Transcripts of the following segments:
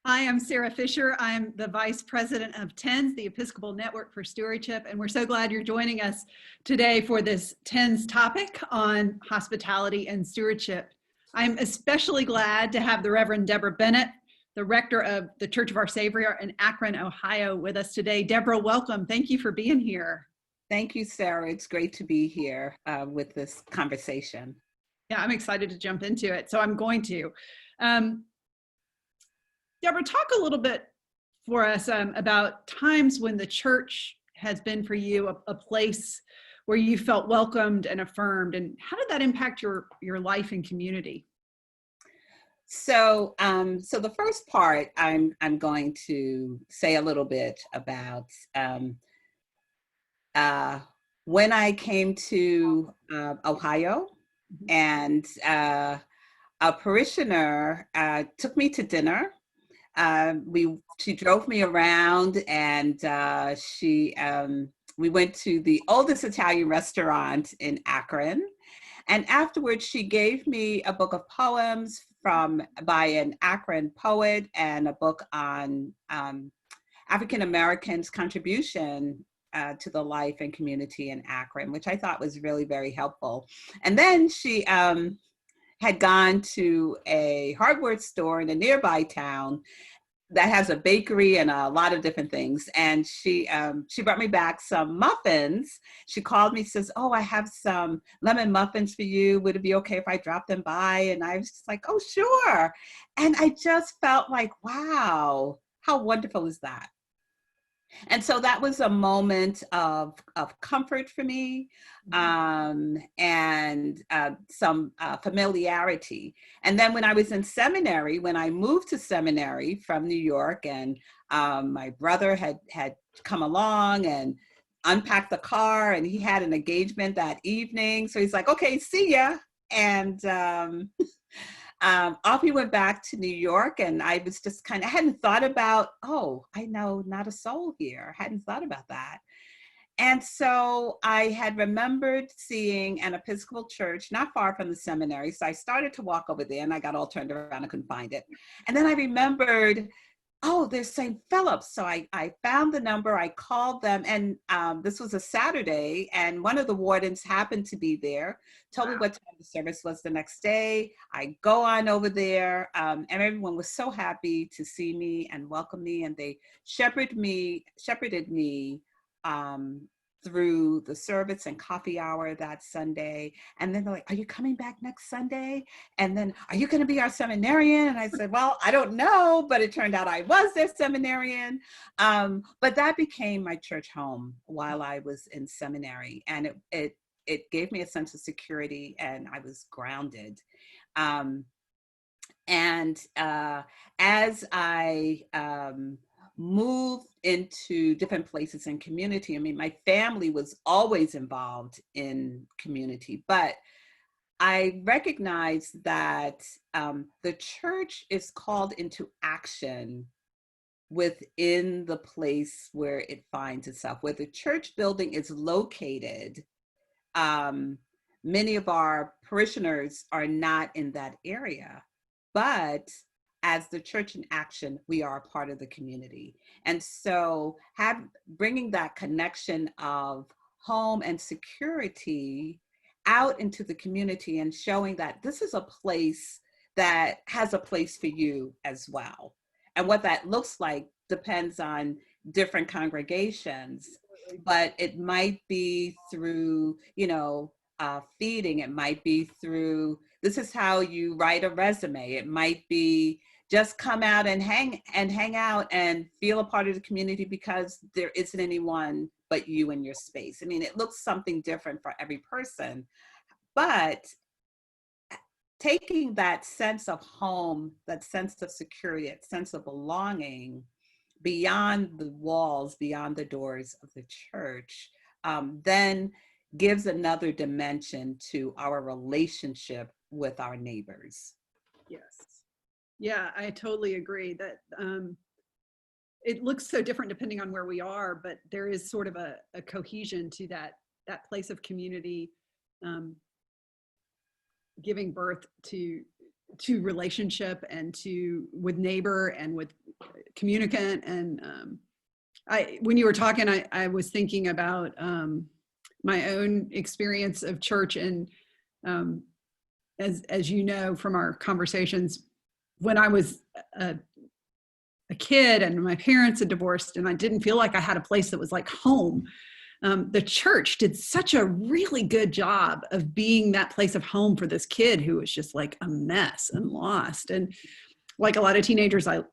Hi, I'm Sarah Fisher. I'm the Vice President of TENS, the Episcopal Network for Stewardship, and we're so glad you're joining us today for this TENS topic on hospitality and stewardship. I'm especially glad to have the Reverend Debra Bennett, the Rector of the Church of Our Savior in Akron, Ohio, with us today. Debra, welcome. Thank you for being here. Thank you, Sarah. It's great to be here with this conversation. Yeah, I'm excited to jump into it, so I'm going to. Debra, talk a little bit for us about times when the church has been for you a place where you felt welcomed and affirmed, and how did that impact your life and community? So the first part, I'm going to say a little bit about when I came to Ohio, and a parishioner took me to dinner. She drove me around, and we went to the oldest Italian restaurant in Akron. And afterwards, she gave me a book of poems by an Akron poet, and a book on African Americans' contribution to the life and community in Akron, which I thought was really very helpful. And then she had gone to a hardware store in a nearby town that has a bakery and a lot of different things. And she brought me back some muffins. She called me, says, "Oh, I have some lemon muffins for you. Would it be okay if I drop them by?" And I was just like, "Oh, sure." And I just felt like, wow, how wonderful is that? And so that was a moment of comfort for me, and some familiarity. And then when I was in seminary, when I moved to seminary from New York, and my brother had come along and unpacked the car, and he had an engagement that evening. So he's like, "Okay, see ya." And off he went back to New York, and I was just I hadn't thought about, oh, I know not a soul here. I hadn't thought about that. And so I had remembered seeing an Episcopal church not far from the seminary. So I started to walk over there, and I got all turned around. I couldn't find it. And then I remembered, oh, there's St. Philip's. So I found the number, I called them, and this was a Saturday, and one of the wardens happened to be there, told me what time the service was the next day. I go on over there, and everyone was so happy to see me and welcome me, and they shepherded me through the service and coffee hour that Sunday. And then they're like, "Are you coming back next Sunday? And then, are you going to be our seminarian?" And I said, "Well, I don't know," but it turned out I was their seminarian. But that became my church home while I was in seminary. And it gave me a sense of security, and I was grounded. As I moved into different places in community, I mean, my family was always involved in community, but I recognized that the church is called into action within the place where it finds itself, where the church building is located. Many of our parishioners are not in that area, but as the church in action, we are a part of the community. And so bringing that connection of home and security out into the community, and showing that this is a place that has a place for you as well. And what that looks like depends on different congregations, but it might be through, feeding. It might be through, this is how you write a resume. It might be just come out and hang out and feel a part of the community because there isn't anyone but you in your space. I mean, it looks something different for every person, but taking that sense of home, that sense of security, that sense of belonging beyond the walls, beyond the doors of the church, then gives another dimension to our relationship with our neighbors. Yes. Yeah, I totally agree that it looks so different depending on where we are, but there is sort of a cohesion to that place of community, giving birth to relationship and with neighbor and with communicant. And when you were talking, I was thinking about my own experience of church. And as you know from our conversations, when I was a kid and my parents had divorced and I didn't feel like I had a place that was like home, the church did such a really good job of being that place of home for this kid who was just like a mess and lost. And like a lot of teenagers, I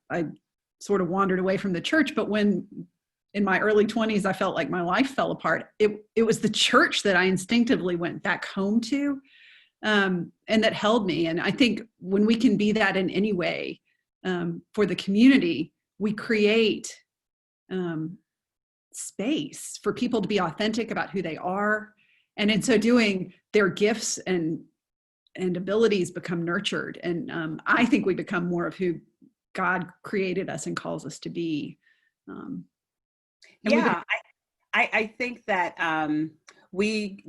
sort of wandered away from the church. But when in my early 20s, I felt like my life fell apart, it was the church that I instinctively went back home to, and that held me. And I think when we can be that in any way for the community, we create space for people to be authentic about who they are. And in so doing, their gifts and abilities become nurtured. And I think we become more of who God created us and calls us to be. I think that we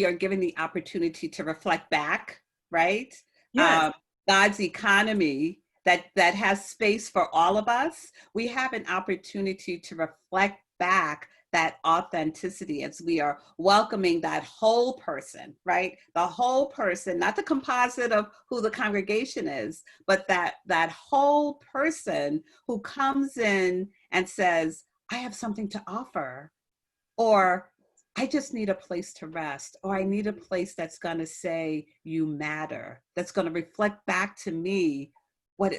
are given the opportunity to reflect back, right? Yes. God's economy that has space for all of us. We have an opportunity to reflect back that authenticity as we are welcoming that whole person, right? The whole person, not the composite of who the congregation is, but that whole person who comes in and says, I have something to offer, or I just need a place to rest, or I need a place that's going to say you matter, that's going to reflect back to me what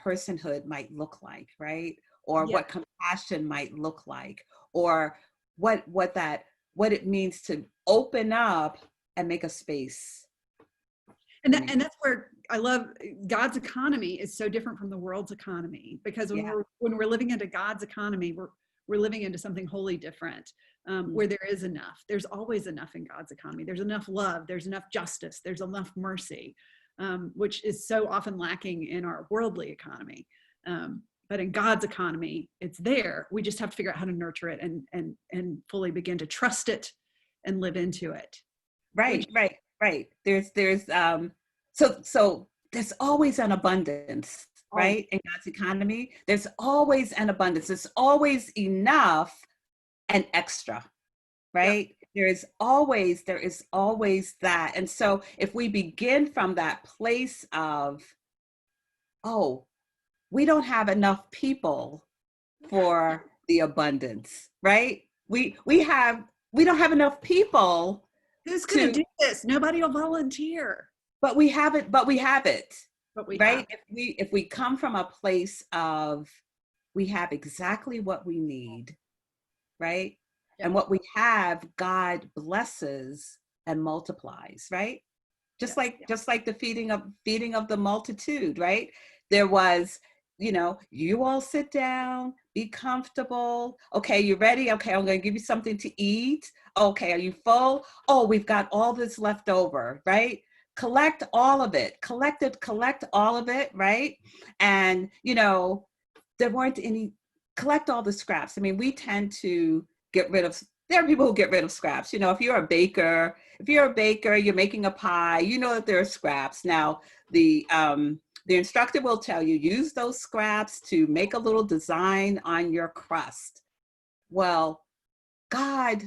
personhood might look like, right? Or what compassion might look like, or what it means to open up and make a space. And that's where I love God's economy is so different from the world's economy, because when we're living into God's economy, we're living into something wholly different, where there is enough. There's always enough in God's economy. There's enough love. There's enough justice. There's enough mercy, which is so often lacking in our worldly economy. But in God's economy, it's there. We just have to figure out how to nurture it and fully begin to trust it and live into it. Right. There's so there's always an abundance, right? In God's economy, there's always an abundance. There's always enough and extra, right? There is always that. And so if we begin from that place of, we don't have enough people for the abundance, right? We don't have enough people. Who's going to do this? Nobody will volunteer. But we have it. Right? If we come from a place of we have exactly what we need, right? Yep. And what we have, God blesses and multiplies, right? Just like the feeding of the multitude, right? There was, you all sit down, be comfortable. Okay, you ready? Okay, I'm going to give you something to eat. Okay, are you full? Oh, we've got all this left over, right? Collect all of it. Collect all of it, right? And, there weren't any, collect all the scraps. I mean, we tend to there are people who get rid of scraps. If you're a baker, you're making a pie, that there are scraps. Now, the instructor will tell you, use those scraps to make a little design on your crust. Well, God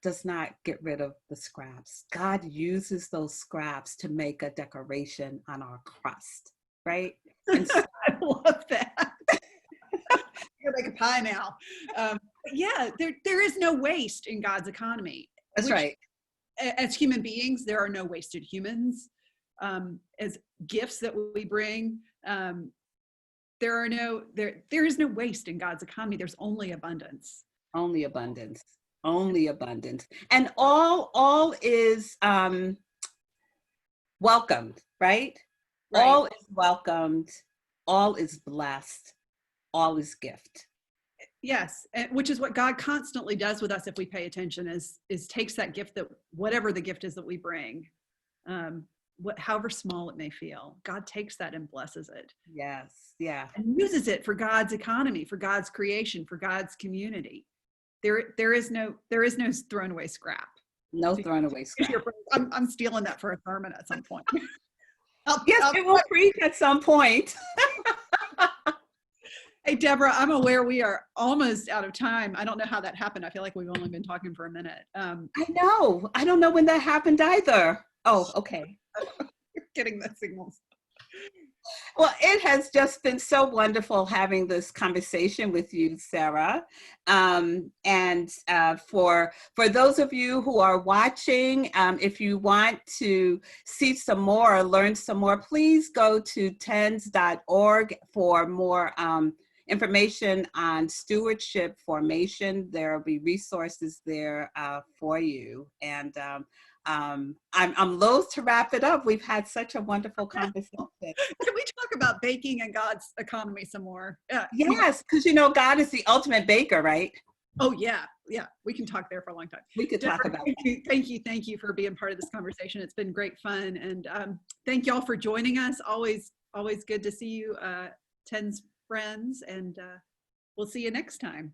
does not get rid of the scraps. God uses those scraps to make a decoration on our crust, right? And so, I love that. You're like a pie now. There is no waste in God's economy. That's right. As human beings, there are no wasted humans. As gifts that we bring, there is no waste in God's economy. There's only abundance. Only abundance. And all is welcomed, right? All is welcomed, all is blessed, all is gift. Yes, which is what God constantly does with us if we pay attention, is takes that gift, that whatever the gift is that we bring, however small it may feel, God takes that and blesses it. Yes, yeah. And uses it for God's economy, for God's creation, for God's community. There is no thrown away scrap. No thrown away scrap. I'm stealing that for a sermon at some point. Yes, we will preach at some point. Hey, Deborah, I'm aware we are almost out of time. I don't know how that happened. I feel like we've only been talking for a minute. I know. I don't know when that happened either. Oh, okay. Getting the signals. Well, it has just been so wonderful having this conversation with you, Sarah. For those of you who are watching, if you want to see some more or learn some more, please go to tens.org for more information on stewardship formation. There will be resources there for you. And I'm loath to wrap it up. We've had such a wonderful conversation. Can we talk about baking and God's economy some more? Yeah. Yes, because God is the ultimate baker, right? Oh yeah, yeah. We can talk there for a long time. We could talk about that. Thank you for being part of this conversation. It's been great fun, and thank y'all for joining us. Always good to see you, TENS friends, and we'll see you next time.